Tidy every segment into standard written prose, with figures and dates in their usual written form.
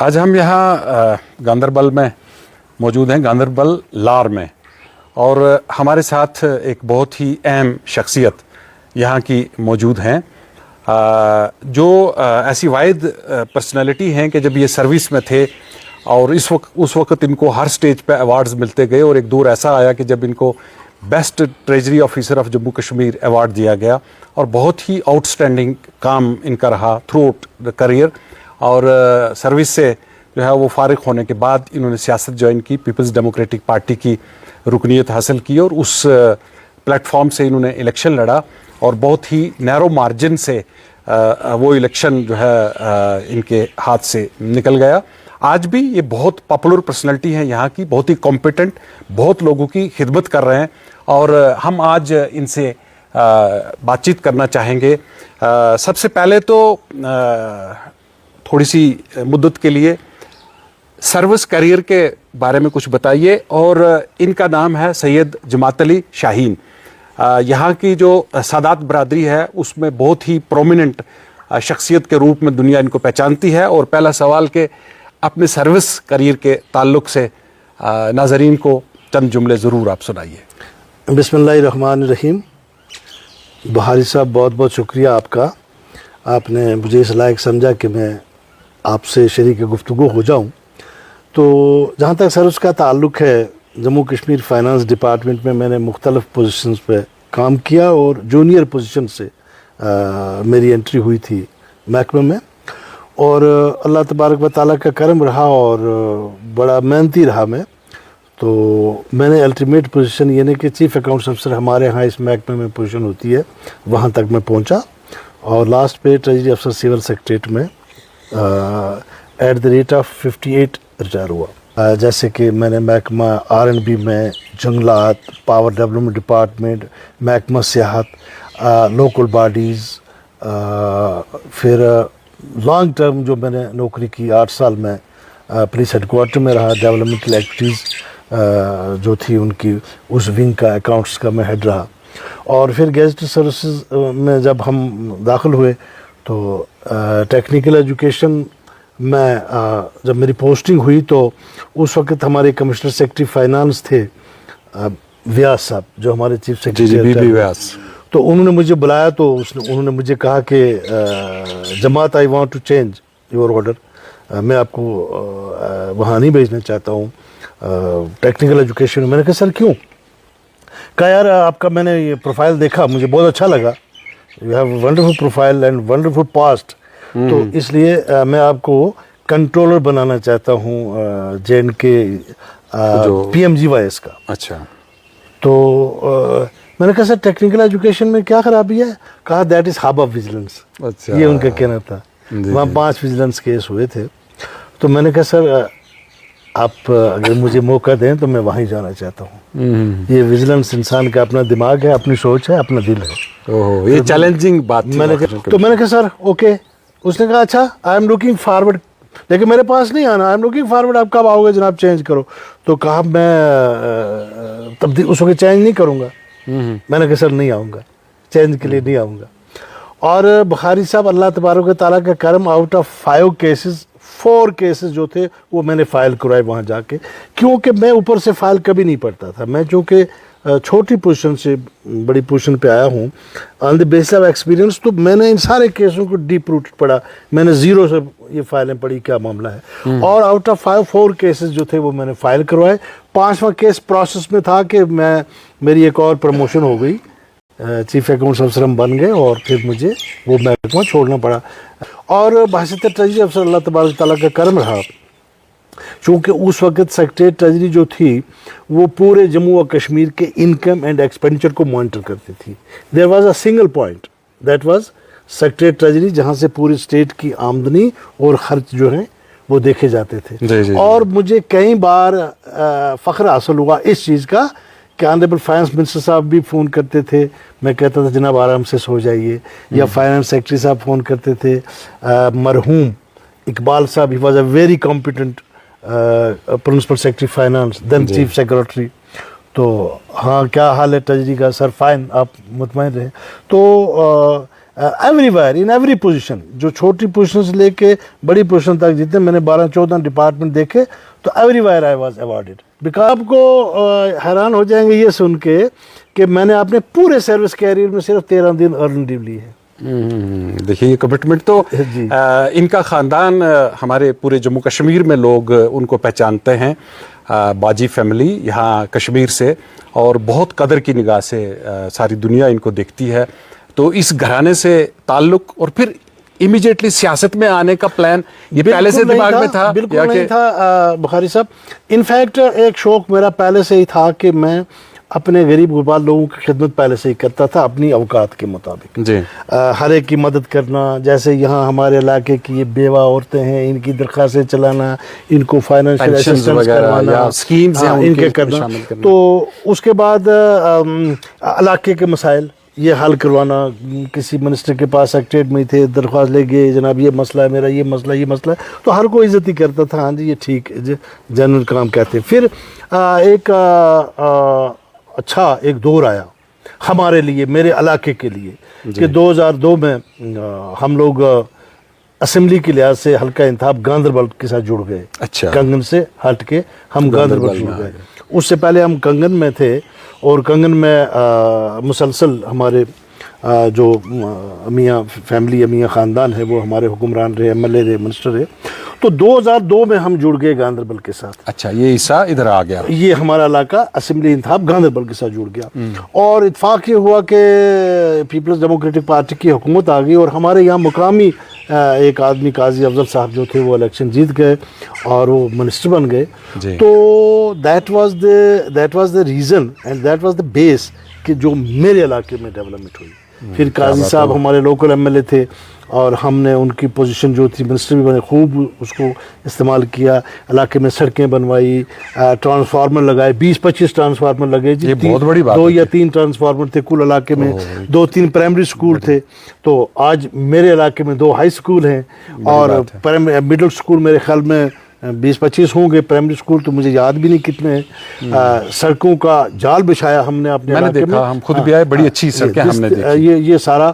آج ہم یہاں گاندربل میں موجود ہیں، گاندربل لار میں، اور ہمارے ساتھ ایک بہت ہی اہم شخصیت یہاں کی موجود ہیں، جو ایسی واحد پرسنالٹی ہیں کہ جب یہ سروس میں تھے اور اس وقت ان کو ہر سٹیج پہ ایوارڈز ملتے گئے، اور ایک دور ایسا آیا کہ جب ان کو best treasury officer of Jammu Kashmir award دیا گیا، اور بہت ہی آؤٹ اسٹینڈنگ کام ان کا رہا تھرو آؤٹ دا کریئر. اور سروس سے جو ہے وہ فارغ ہونے کے بعد انہوں نے سیاست جوائن کی، پیپلز ڈیموکریٹک پارٹی کی رکنیت حاصل کی، اور اس پلیٹ فارم سے انہوں نے الیکشن لڑا، اور بہت ہی نیرو مارجن سے وہ الیکشن جو ہے ان کے ہاتھ سے نکل گیا. آج بھی یہ بہت پاپولر پرسنالٹی ہیں یہاں کی، بہت ہی کمپیٹنٹ، بہت لوگوں کی خدمت کر رہے ہیں، اور ہم آج ان سے بات چیت کرنا چاہیں گے. سب سے پہلے تو تھوڑی سی مدت کے لیے سروس کیریئر کے بارے میں کچھ بتائیے. اور ان کا نام ہے سید جماعت علی شاہین. یہاں کی جو سادات برادری ہے اس میں بہت ہی پرومیننٹ شخصیت کے روپ میں دنیا ان کو پہچانتی ہے. اور پہلا سوال کہ اپنے سروس کیریئر کے تعلق سے ناظرین کو چند جملے ضرور آپ سنائیے. بسم اللہ الرحمن الرحیم. بہاری صاحب بہت بہت شکریہ آپ کا، آپ نے مجھے اس لائق سمجھا کہ میں آپ سے شریک گفتگو ہو جاؤں. تو جہاں تک سروس کا تعلق ہے، جموں کشمیر فائنانس ڈپارٹمنٹ میں میں نے مختلف پوزیشنز پہ کام کیا، اور جونیئر پوزیشن سے میری انٹری ہوئی تھی محکمہ میں، اور اللہ تبارک و تعالیٰ کا کرم رہا اور بڑا محنتی رہا میں. تو میں نے الٹیمیٹ پوزیشن یعنی کہ چیف اکاؤنٹس افسر ہمارے ہاں اس محکمے میں پوزیشن ہوتی ہے، وہاں تک میں پہنچا، اور لاسٹ پہ ٹریجری افسر سول سیکریٹریٹ میں at the rate of 58 retire ہوا. جیسے کہ میں نے محکمہ R&B میں، جنگلات، پاور ڈیولپمنٹ ڈپارٹمنٹ، محکمہ سیاحت، لوکل باڈیز، پھر لانگ ٹرم جو میں نے نوکری کی 8 سال میں پولیس ہیڈ کوارٹر میں رہا، ڈیولپمنٹل ایکٹیویٹیز جو تھی ان کی اس ونگ کا اکاؤنٹس کا میں ہیڈ رہا. اور پھر گیزٹ سروسز میں جب ہم داخل ہوئے تو ٹیکنیکل ایجوکیشن میں جب میری پوسٹنگ ہوئی تو اس وقت ہمارے کمشنر سیکرٹری فائنانس تھے ویاس صاحب، جو ہمارے چیف سیکرٹری ویاس. تو انہوں نے مجھے بلایا، تو انہوں نے مجھے کہا کہ جماعت I want to change your order, میں آپ کو وہاں نہیں بھیجنا چاہتا ہوں ٹیکنیکل ایجوکیشن. میں نے کہا سر کیوں؟ کہا یار آپ کا میں نے یہ پروفائل دیکھا، مجھے بہت اچھا لگا، you have wonderful profile and wonderful past, تو اس لیے میں آپ کو کنٹرولر بنانا چاہتا ہوں JNK PMGYS کا. اچھا. تو میں نے کہا سر ٹیکنیکل ایجوکیشن میں کیا خرابی ہے؟ کہا that is hub of vigilance. یہ ان کا کہنا تھا. وہاں 5 ویجیلنس کیس ہوئے تھے. تو میں نے کہا سر آپ اگر مجھے موقع دیں تو میں وہیں جانا چاہتا ہوں. یہ ویجیلنس انسان کا اپنا دماغ ہے، اپنی سوچ ہے، اپنا دل ہے. یہ چیلنجنگ بات تھی. تو میں نے کہا سر اوکے. اس نے کہا اچھا آئی ایم لوکنگ فارورڈ، لیکن میرے پاس نہیں آنا، آئی ایم لوکنگ فارورڈ، آپ کب آؤ گے جناب چینج کرو؟ تو کہا میں تبدیل اس وقت چینج نہیں کروں گا. میں نے کہا سر نہیں آؤں گا، چینج کے لیے نہیں آؤں گا. اور بخاری صاحب اللہ تبارک و تعالیٰ کا کرم، آؤٹ آف 5 کیسز 4 کیسز جو تھے وہ میں نے فائل کروائے وہاں جا کے، کیونکہ میں اوپر سے فائل کبھی نہیں پڑھتا تھا. میں چونکہ چھوٹی پوزیشن سے بڑی پوزیشن پہ آیا ہوں آن دی بیس آف ایکسپیرینس، تو میں نے ان سارے کیسوں کو ڈیپ روٹڈ پڑھا. میں نے زیرو سے یہ فائلیں پڑھی کیا معاملہ ہے. اور آؤٹ آف 4 کیسز جو تھے وہ میں نے فائل کروائے. 5واں کیس پروسیس میں تھا کہ میری ایک اور پروموشن ہو گئی، چیف اکاؤنٹس افسر ہم بن گئے، اور پھر مجھے وہ محکمہ چھوڑنا پڑا. اور بحیثیت ٹریجری افسر اللہ تبارک تعالیٰ کا کرم رہا، چونکہ اس وقت سیکریٹریٹ ٹریجری جو تھی وہ پورے جموں و کشمیر کے انکم اینڈ ایکسپینڈیچر کو مانیٹر کرتی تھی. There was a single point that was secretariat treasury, جہاں سے پوری اسٹیٹ کی آمدنی اور خرچ جو ہیں وہ دیکھے جاتے تھے. اور مجھے کئی بار فخر حاصل ہوا اس چیز کا کہ آنریبل فائنانس منسٹر صاحب بھی فون کرتے تھے، میں کہتا تھا جناب آرام سے سو جائیے، یا فائنانس سیکرٹری صاحب فون کرتے تھے. مرحوم اقبال صاحب، he was a very competent principal secretary finance, then chief secretary. تو ہاں کیا حال ہے ٹریجری کا؟ سر فائن، آپ مطمئن رہیں. تو every wire in every position, جو چھوٹی پوزیشن سے لے کے بڑی پوزیشن تک جتنے میں نے 12-14 ڈپارٹمنٹ دیکھے, تو every wire I was awarded. Because آپ کو حیران ہو جائیں گے یہ سن کے کہ میں نے اپنے پورے سروس کیریئر میں صرف 13 دن ارن لیو لی ہے. دیکھیے یہ کمٹمنٹ تو ان کا خاندان ہمارے پورے جموں کشمیر میں لوگ ان کو پہچانتے ہیں, باجی فیملی یہاں کشمیر سے, اور بہت قدر کی نگاہ سے ساری دنیا ان کو دیکھتی ہے. تو اس گھرانے سے تعلق اور پھر امیجیٹلی سیاست میں آنے کا پلان یہ پہلے سے دماغ میں تھا؟ بالکل نہیں تھا بخاری صاحب. انفیکٹ ایک شوق میرا پہلے سے ہی تھا کہ میں اپنے غریب غربا لوگوں کی خدمت پہلے سے ہی کرتا تھا اپنی اوقات کے مطابق. جی. ہر ایک کی مدد کرنا, جیسے یہاں ہمارے علاقے کی یہ بیوہ عورتیں ہیں, ان کی درخواستیں چلانا, ان کو فائنینشیل اسسٹنس کروانا, ان کے کرنا. تو اس کے بعد علاقے کے مسائل یہ حل کروانا, کسی منسٹر کے پاس سیکریٹریٹ میں تھے, درخواست لے گئے, جناب یہ مسئلہ ہے میرا, یہ مسئلہ ہے, تو ہر کوئی عزت ہی کرتا تھا, ہاں جی یہ ٹھیک ہے, جنرل کام کہتے ہیں. پھر ایک اچھا ایک دور آیا ہمارے لیے, میرے علاقے کے لیے, کہ 2002 میں ہم لوگ اسمبلی کے لحاظ سے حلقہ انتخاب گاندربل کے ساتھ جڑ گئے. اچھا. کنگن سے ہٹ کے ہم گاندربل جڑ گئے. اس سے پہلے ہم کنگن میں تھے, اور کنگن میں مسلسل ہمارے جو میاں فیملی, میاں خاندان ہے, وہ ہمارے حکمران رہے, ایم ایل اے رہے, منسٹر رہے. تو 2002 میں ہم جڑ گئے گاندربل کے ساتھ. اچھا, یہ حصہ ادھر آ گیا, یہ ہمارا علاقہ اسمبلی انتخاب گاندربل کے ساتھ جڑ گیا. اور اتفاق یہ ہوا کہ پیپلز ڈیموکریٹک پارٹی کی حکومت آ گئی, اور ہمارے یہاں مقامی ایک آدمی قاضی افضل صاحب جو تھے وہ الیکشن جیت گئے اور وہ منسٹر بن گئے. تو that was the reason and that was the base کہ جو میرے علاقے میں ڈیولپمنٹ ہوئی. پھر قاضی صاحب ہمارے لوکل ایم ایل اے تھے, اور ہم نے ان کی پوزیشن جو تھی منسٹر بھی بنے, خوب اس کو استعمال کیا. علاقے میں سڑکیں بنوائی, ٹرانسفارمر لگائے, 20-25 ٹرانسفارمر لگے جی. بہت بڑی بات. 2 یا 3 ٹرانسفارمر تھے کل علاقے میں, 2-3 پرائمری اسکول تھے. تو آج میرے علاقے میں 2 ہائی اسکول ہیں, اور مڈل اسکول میرے خیال میں 20-25 ہوں گے. پرائمری اسکول تو مجھے یاد بھی نہیں کتنے ہیں. سڑکوں کا جال بچھایا ہم نے اپنے علاقے میں, ہم خود بھی آئے, بڑی اچھی سڑکیں ہم نے دیکھی. یہ سارا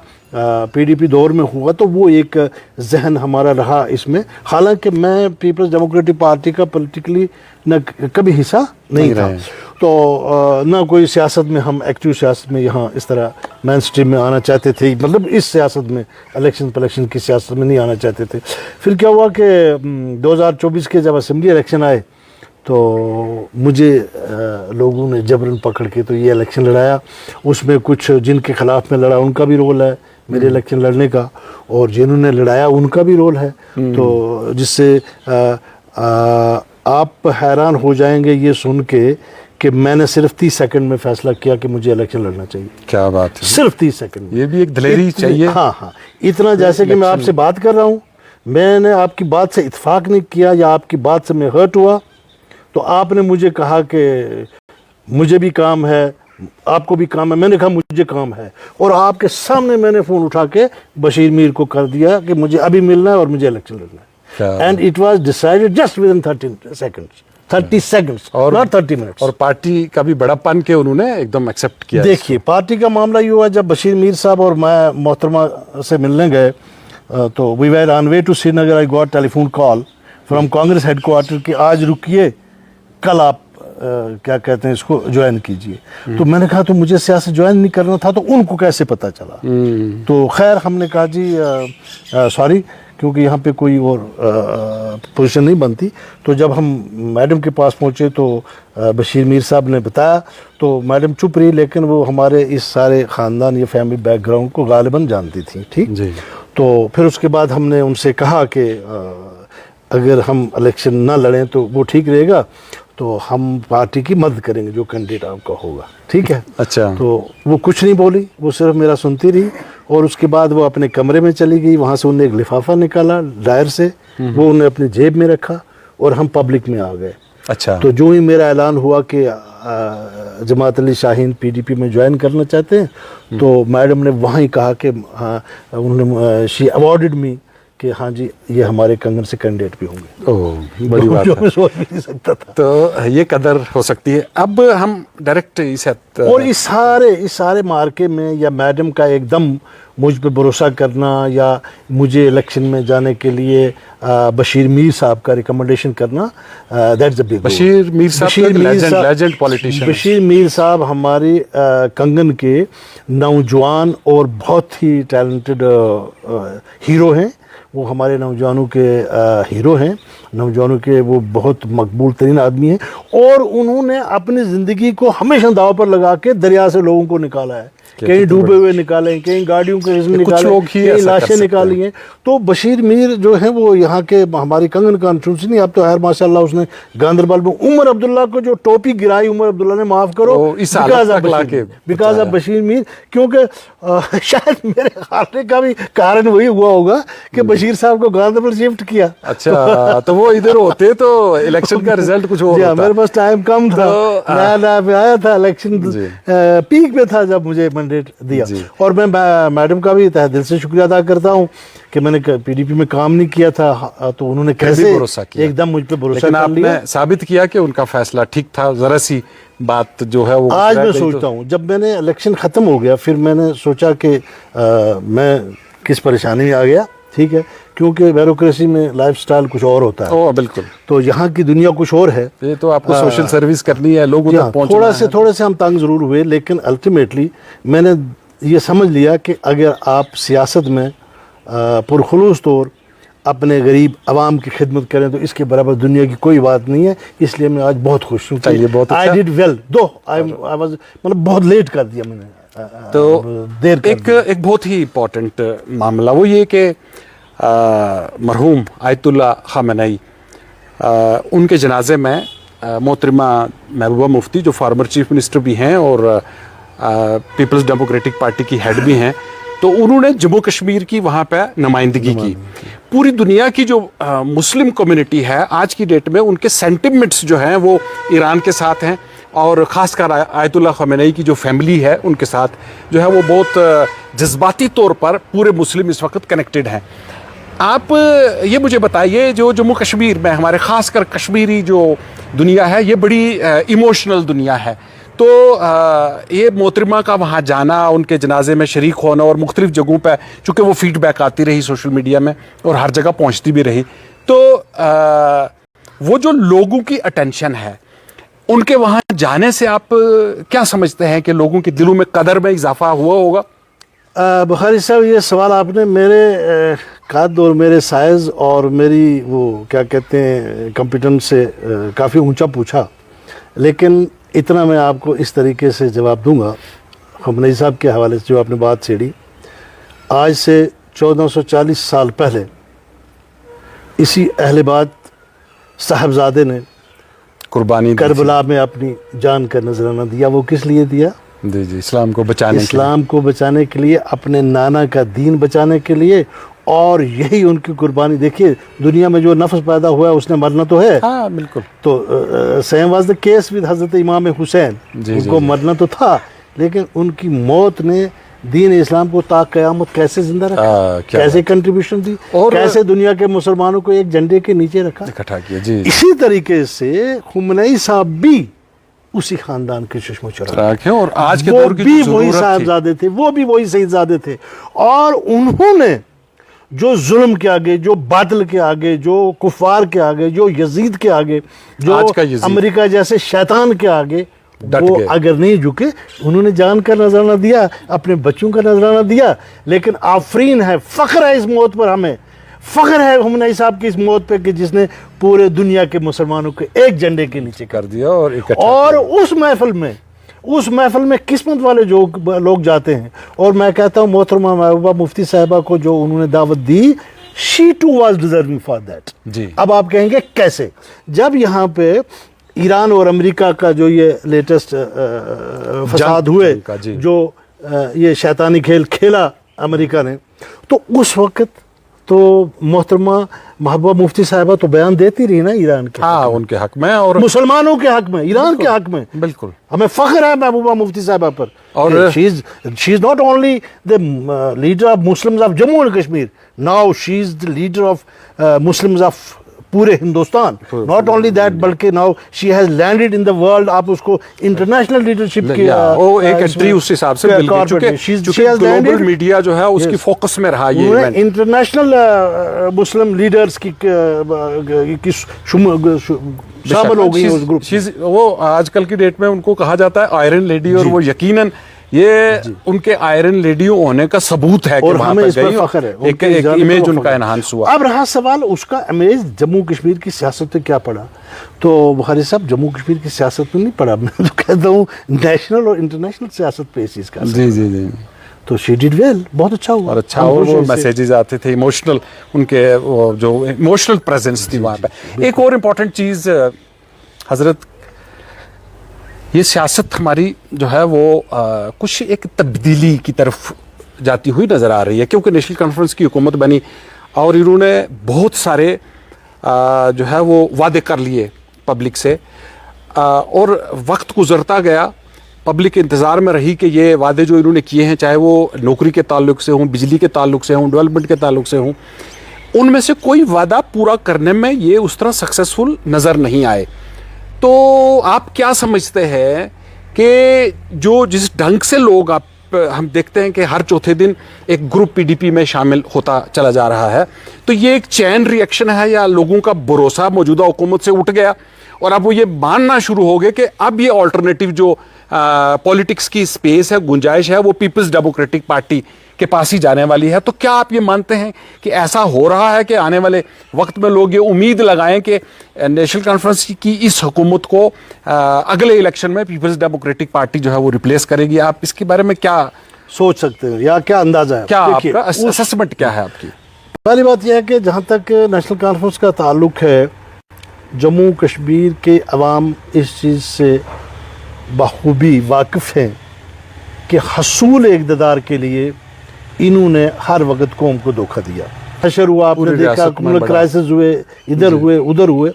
پی ڈی پی دور میں ہوا. تو وہ ایک ذہن ہمارا رہا اس میں, حالانکہ میں پیپلز ڈیموکریٹک پارٹی کا پولیٹیکلی نہ کبھی حصہ نہیں تھا, تو نہ کوئی سیاست میں ہم ایکٹیو سیاست میں یہاں اس طرح مین اسٹریم میں آنا چاہتے تھے, مطلب اس سیاست میں الیکشن کی سیاست میں نہیں آنا چاہتے تھے. پھر کیا ہوا کہ 2024 کے جب اسمبلی الیکشن آئے تو مجھے لوگوں نے جبرن پکڑ کے تو یہ الیکشن لڑایا. اس میں کچھ جن کے خلاف میں لڑا ان کا بھی رول ہے میرے الیکشن لڑنے کا, اور جنہوں نے لڑایا ان کا بھی رول ہے. تو جس سے آپ حیران ہو جائیں گے یہ سن کے کہ میں نے صرف 30 سیکنڈ میں فیصلہ کیا کہ مجھے الیکشن لڑنا چاہیے. کیا بات ہے, صرف 30 سیکنڈ. یہ بھی ایک دلیری چاہیے. ہاں, اتنا, جیسے کہ میں آپ سے بات کر رہا ہوں, میں نے آپ کی بات سے اتفاق نہیں کیا یا آپ کی بات سے میں ہرٹ ہوا, تو آپ نے مجھے کہا کہ مجھے بھی کام ہے, آپ کو بھی کام ہے. میں نے کہا مجھے کام ہے, اور آپ کے سامنے میں نے فون اٹھا کے بشیر میر کو کر دیا کہ مجھے ابھی ملنا ہے اور مجھے الیکشن لڑنا ہے. And it was decided just with in 30 seconds, not 30 minutes. اور پارٹی کا بھی بڑا پن کے انہوں نے ایک دم ایکسیپٹ کیا. دیکھیے پارٹی کا معاملہ یہ ہوا جب بشیر میر صاحب اور میں محترمہ سے ملنے گئے, تو we were on way to Srinagar. I got telephone call from Congress headquarters کہ آج رکیے, کل آپ کیا کہتے ہیں اس کو جوائن کیجئے. تو میں نے کہا تو مجھے سیاست جوائن نہیں کرنا تھا, تو ان کو کیسے پتہ چلا؟ تو خیر ہم نے کہا جی سوری, کیونکہ یہاں پہ کوئی اور پوزیشن نہیں بنتی. تو جب ہم میڈم کے پاس پہنچے تو بشیر میر صاحب نے بتایا, تو میڈم چپ رہی, لیکن وہ ہمارے اس سارے خاندان یا فیملی بیک گراؤنڈ کو غالباً جانتی تھیں. ٹھیک جی. تو پھر اس کے بعد ہم نے ان سے کہا کہ اگر ہم الیکشن نہ لڑیں تو وہ ٹھیک رہے گا, تو ہم پارٹی کی مدد کریں گے جو کینڈیڈیٹ آپ کا ہوگا. ٹھیک ہے. اچھا. تو وہ کچھ نہیں بولی, وہ صرف میرا سنتی رہی, اور اس کے بعد وہ اپنے کمرے میں چلی گئی. وہاں سے انہوں نے ایک لفافہ نکالا ڈائر سے, وہ انہوں نے اپنی جیب میں رکھا, اور ہم پبلک میں آ گئے. اچھا. تو جو ہی میرا اعلان ہوا کہ جماعت علی شاہین پی ڈی پی میں جوائن کرنا چاہتے ہیں, تو میڈم نے وہاں ہی کہا کہ ہاں, انہوں نے شی اوارڈڈ می کہ ہاں جی یہ ہمارے کنگن سے کینڈیڈیٹ بھی ہوں گے. اوہ بڑی بات جو ہے. میں سوچ بھی نہیں سکتا تھا. تو یہ قدر ہو سکتی ہے. اب ہم ڈائریکٹ اور اس سارے مارکے میں یا میڈم کا ایک دم مجھ پہ بھروسہ کرنا یا مجھے الیکشن میں جانے کے لیے بشیر میر صاحب کا ریکمنڈیشن کرنا, دیٹس اے بگ. بشیر میر صاحب لیجنڈ پولیٹیشین. بشیر میر صاحب ہمارے کنگن کے نوجوان اور بہت ہی ٹیلنٹڈ ہیرو ہیں. وہ ہمارے نوجوانوں کے ہیرو ہیں, نوجوانوں کے وہ بہت مقبول ترین آدمی ہیں, اور انہوں نے اپنی زندگی کو ہمیشہ داؤ پر لگا کے دریا سے لوگوں کو نکالا ہے. کہیں ڈوبے ہوئے نکالے ہیں, کہیں گاڑیوں کے حصے نکالے ہیں, کہیں لاشیں نکالی ہیں. تو بشیر میر جو ہیں وہ یہاں کے ہماری کنگن کانسٹیٹوئنسی نہیں, اب تو خیر ماشاء اللہ اس نے گاندربل میں عمر عبداللہ کو جو ٹوپی گرائی, عمر عبداللہ نے معاف کرو بیکاز آف بشیر میر. کیونکہ شاید میرے خانے کا بھی کارن وہی ہوا ہوگا کہ بشیر صاحب کو گاندربل شفٹ کیا. اچھا تو وہ ادھر ہوتے تو الیکشن کا رزلٹ کچھ اور ہوتا. میرے پاس ٹائم کم تھا, نیا نیا پہ آیا تھا, الیکشن پیک پہ تھا جب مجھے مینڈیٹ دیا. اور میں میڈم کا بھی تہ دل سے شکریہ ادا کرتا ہوں کہ میں نے پی ڈی پی میں کام نہیں کیا تھا, تو انہوں نے کیسے ایک دم مجھ پہ بھروسہ کر لیا. آپ نے ثابت کیا کہ ان کا فیصلہ ٹھیک تھا. ذرا سی بات جو ہے وہ آج میں سوچتا ہوں, جب میں نے الیکشن ختم ہو گیا پھر میں نے سوچا کہ میں کس پریشانی میں آ گیا. ٹھیک ہے, کیونکہ بیوروکریسی میں لائف سٹائل کچھ اور ہوتا ہے. بالکل. تو یہاں کی دنیا کچھ اور ہے. یہ تو آپ کو سوشل سروس کرنی ہے, لوگوں تک پہنچنا ہے. تھوڑے سے ہم تنگ ضرور ہوئے, لیکن الٹیمیٹلی میں نے یہ سمجھ لیا کہ اگر آپ سیاست میں پرخلوص طور اپنے غریب عوام کی خدمت کریں تو اس کے برابر دنیا کی کوئی بات نہیں ہے. اس لیے میں آج بہت خوش ہوں. I did well, though I was مطلب بہت لیٹ کر دیا میں نے. تو ایک بہت ہی امپورٹنٹ معاملہ وہ یہ کہ مرحوم آیت اللہ خامنئی, ان کے جنازے میں محترمہ محبوبہ مفتی جو فارمر چیف منسٹر بھی ہیں اور پیپلز ڈیموکریٹک پارٹی کی ہیڈ بھی ہیں, تو انہوں نے جموں کشمیر کی وہاں پہ نمائندگی کی. پوری دنیا کی جو مسلم کمیونٹی ہے آج کی ڈیٹ میں ان کے سینٹیمنٹس جو ہیں وہ ایران کے ساتھ ہیں, اور خاص کر آیت اللہ خامنئی کی جو فیملی ہے ان کے ساتھ جو ہے وہ بہت جذباتی طور پر پورے مسلم اس وقت کنیکٹڈ ہیں. آپ یہ مجھے بتائیے, جو جموں کشمیر میں ہمارے خاص کر کشمیری جو دنیا ہے یہ بڑی ایموشنل دنیا ہے, تو یہ محترمہ کا وہاں جانا, ان کے جنازے میں شریک ہونا, اور مختلف جگہوں پہ چونکہ وہ فیڈ بیک آتی رہی سوشل میڈیا میں اور ہر جگہ پہنچتی بھی رہی, تو وہ جو لوگوں کی اٹینشن ہے ان کے وہاں جانے سے آپ کیا سمجھتے ہیں کہ لوگوں کے دلوں میں قدر میں اضافہ ہوا ہوگا؟ بخاری صاحب یہ سوال آپ نے میرے قد اور میرے سائز اور میری وہ کیا کہتے ہیں کمپیٹنس سے کافی اونچا پوچھا, لیکن اتنا میں آپ کو اس طریقے سے جواب دوں گا. خامنئی صاحب کے حوالے سے جو آپ نے بات چھیڑی, آج سے 1440 سال پہلے اسی اہل بیت صاحبزادے نے قربانی کربلا میں اپنی جان کا نذرانہ دیا. وہ کس لیے دیا؟ جی اسلام کو بچانے اسلام کو بچانے کے لیے, اپنے نانا کا دین بچانے کے لیے, اور یہی ان کی قربانی. دیکھیے دنیا میں جو نفس پیدا ہوا ہے اس نے مرنا تو ہے. ہاں بالکل. تو same was the case with حضرت امام حسین, ان کو مرنا تو تھا, لیکن ان کی موت نے دین اسلام کو تا قیامت کیسے زندہ رکھا, کیسے کنٹریبیوشن دی, اور کیسے دنیا کے مسلمانوں کو ایک جھنڈے کے نیچے رکھا, اکٹھا کیا. جی اسی طریقے سے خامنئی صاحب بھی اسی خاندان کے چشم و چراغ ہیں, اور آج کے دور کی بھی وہی صاحبزادے تھے, وہ بھی وہی سیدزادے تھے, اور انہوں نے جو ظلم کے آگے, جو باطل کے آگے, جو کفار کے آگے, جو یزید کے آگے, جو امریکہ جیسے شیطان کے آگے وہ اگر نہیں جھکے, انہوں نے جان کا نذرانہ دیا, اپنے بچوں کا نذرانہ دیا. لیکن آفرین ہے, فخر ہے اس موت پر, ہمیں فخر ہے خامنئی صاحب کی اس موت پہ کہ جس نے پورے دنیا کے مسلمانوں کو ایک جھنڈے کے نیچے کر دیا. اور اس محفل میں قسمت والے جو لوگ جاتے ہیں, اور میں کہتا ہوں محترمہ محبوبہ مفتی صاحبہ کو جو انہوں نے دعوت دی, she too was deserving for that. جی اب آپ کہیں گے کیسے؟ جب یہاں پہ ایران اور امریکہ کا جو یہ لیٹسٹ فساد ہوئے, جو یہ شیطانی کھیل کھیلا امریکہ نے, تو اس وقت تو محترمہ محبوبہ مفتی صاحبہ تو بیان دیتی رہی نا ایران کے ہاں ان کے حق میں اور مسلمانوں کے حق میں, ایران کے حق میں. بالکل ہمیں فخر ہے محبوبہ مفتی صاحبہ پر. اور she is not only the leader of Muslims of Jammu and Kashmir, now she is the leader of Muslims of پورے ہندوستان. ناٹ اونلی دیٹ بلکہ now she has landed in the world. آپ اس کو انٹرنیشنل لیڈرشپ کے وہ ایک انٹری اس حساب سے مل گئی, چونکہ گلوبل میڈیا جو ہے اس کی فوکس میں رہا یہ ایونٹ. انٹرنیشنل مسلم لیڈرز کی شامل ہو گئی اس گروپ. وہ آج کل کی ڈیٹ میں ان کو کہا جاتا ہے آئرن لیڈی, اور وہ یقیناً یہ ان کے آئرن لیڈیوں ہونے کا ثبوت ہے اور ہمیں اس پر فخر ہے. ایک امیج ان کا انہانس ہوا. اب رہا سوال اس کا امیج جموں کشمیر کی سیاست میں کیا پڑا, تو بخاری صاحب جموں کشمیر کی سیاست میں نہیں پڑا, میں تو کہتا ہوں نیشنل اور انٹرنیشنل سیاست پہ اس چیز کا. جی جی جی, تو شی ڈیڈ ویل, بہت اچھا ہوا. اور اچھا, اور وہ میسیجز آتے تھے ایموشنل, ان کے جو ایموشنل پریزنس تھی وہاں پہ. ایک اور امپورٹنٹ چیز حضرت, یہ سیاست ہماری جو ہے وہ کچھ ایک تبدیلی کی طرف جاتی ہوئی نظر آ رہی ہے, کیونکہ نیشنل کانفرنس کی حکومت بنی اور انہوں نے بہت سارے جو ہے وہ وعدے کر لیے پبلک سے, اور وقت گزرتا گیا, پبلک انتظار میں رہی کہ یہ وعدے جو انہوں نے کیے ہیں, چاہے وہ نوکری کے تعلق سے ہوں, بجلی کے تعلق سے ہوں, ڈیولپمنٹ کے تعلق سے ہوں, ان میں سے کوئی وعدہ پورا کرنے میں یہ اس طرح سکسیسفل نظر نہیں آئے. تو آپ کیا سمجھتے ہیں کہ جو جس ڈھنگ سے لوگ ہم دیکھتے ہیں کہ ہر چوتھے دن ایک گروپ پی ڈی پی میں شامل ہوتا چلا جا رہا ہے, تو یہ ایک چین ری ایکشن ہے, یا لوگوں کا بھروسہ موجودہ حکومت سے اٹھ گیا اور اب وہ یہ ماننا شروع ہو گئے کہ اب یہ آلٹرنیٹیو جو پولیٹکس کی اسپیس ہے, گنجائش ہے, وہ پیپلز ڈیموکریٹک پارٹی کے پاس ہی جانے والی ہے؟ تو کیا آپ یہ مانتے ہیں کہ ایسا ہو رہا ہے کہ آنے والے وقت میں لوگ یہ امید لگائیں کہ نیشنل کانفرنس کی اس حکومت کو اگلے الیکشن میں پیپلز ڈیموکریٹک پارٹی جو ہے وہ ریپلیس کرے گی؟ آپ اس کے بارے میں کیا سوچ سکتے ہیں یا کیا اندازہ ہے, کیا آپ کا اسسمنٹ کیا ہے آپ کی؟ پہلی بات یہ ہے کہ جہاں تک نیشنل کانفرنس کا تعلق ہے, جموں کشمیر کے عوام اس چیز سے بخوبی واقف ہیں کہ حصول اقتدار کے لیے انہوں نے ہر وقت قوم کو دھوکہ دیا. حشر ہوا, آپ نے دیکھا, کمیونل کرائسس ہوئے, ادھر ہوئے ادھر ہوئے,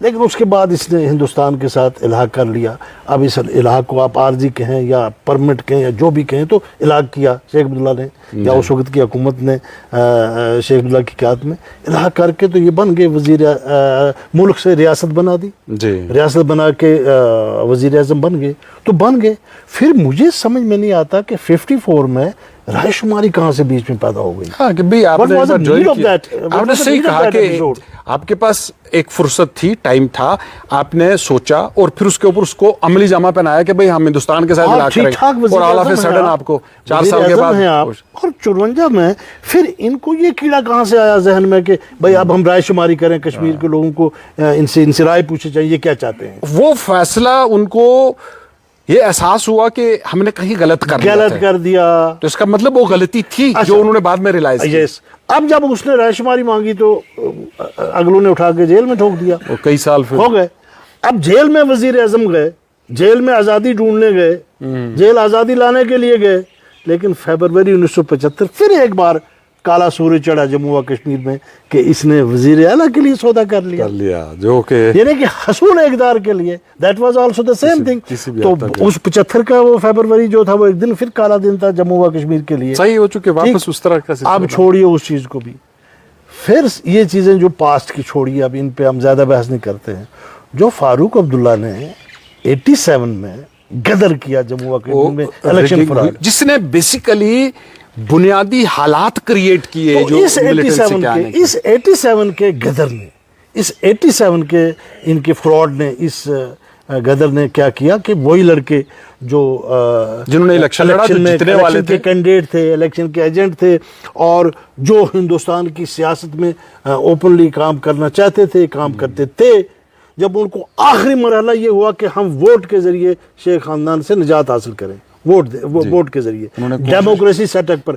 لیکن اس کے بعد اس نے ہندوستان کے ساتھ الحاق کر لیا. اب اس الحاق کو آپ عارضی کہیں یا پرمنٹ کہیں یا جو بھی کہیں, تو الحاق کیا شیخ عبداللہ نے, یا اس وقت کی حکومت نے شیخ عبداللہ کی قیادت میں الحاق کر کے تو یہ بن گئے وزیر ملک سے ریاست بنا دی, ریاست بنا کے وزیر اعظم بن گئے. تو بن گئے, پھر مجھے سمجھ میں نہیں آتا کہ 54 میں رائے شماری کہاں سے بیچ میں پیدا ہو گئی. ہاں کہ بھئی آپ نے صحیح کہا کہ آپ کے پاس ایک فرصت تھی, ٹائم تھا, آپ نے سوچا اور پھر اس کے اوپر اس کو عملی جامہ پہنایا کہ بھئی ہم ہندوستان کے ساتھ علاقہ کریں گے, اور آل آف اے سڈن آپ کو 4 سال کے بعد, اور 54 میں پھر ان کو یہ کیڑا کہاں سے آیا ذہن میں کہ بھئی اب ہم رائے شماری کریں, کشمیر کے لوگوں کو ان سے رائے پوچھے جائیں, یہ کیا چاہتے ہیں. وہ فیصلہ ان کو یہ احساس ہوا کہ ہم نے کہیں غلط کر دیا, تو اس کا مطلب وہ غلطی تھی جو انہوں نے بعد میں ریلائز کی. اب جب اس نے رائے شماری مانگی تو اگلوں نے اٹھا کے جیل میں ٹھوک دیا, کئی سال پھر ہو گئے. اب جیل میں وزیر اعظم گئے, جیل میں آزادی ڈھونڈنے گئے, جیل آزادی لانے کے لیے گئے, لیکن فیبروری 1975 پھر ایک بار کالا سورج چڑھا جموں و کشمیر میں کہ اس نے وزیر اعلیٰ کے لیے سودا کر لیا, جو کہ یعنی کہ حصول اقتدار کے لیے. That was also the same thing. تو اس 75 کا وہ فیبروری جو تھا وہ ایک دن پھر کالا دن تھا جموں و کشمیر کے لیے, صحیح ہو چکے واپس اس طرح کا. اب چھوڑیے اس چیز کو بھی, پھر یہ چیزیں جو پاسٹ کی چھوڑیے, اب ان پہ ہم زیادہ بحث نہیں کرتے ہیں. جو فاروق عبداللہ نے 87 میں غدر کیا جموں و کشمیر میں الیکشن فراڈ, جس نے بیسیکلی بنیادی حالات کریٹ کیے جو اس 87 کے غدر نے, اس 87 کے ان کے فراڈ نے, اس غدر نے کیا کیا کہ وہی لڑکے جو جنہوں نے الیکشن لڑا, جو جیتنے والے تھے, کینڈیڈیٹ تھے, الیکشن کے ایجنٹ تھے, اور جو ہندوستان کی سیاست میں اوپنلی کام کرنا چاہتے تھے, کام کرتے تھے, جب ان کو آخری مرحلہ یہ ہوا کہ ہم ووٹ کے ذریعے شیخ خاندان سے نجات حاصل کریں, ووٹ کے ذریعے ڈیموکریسی سیٹ اپ پر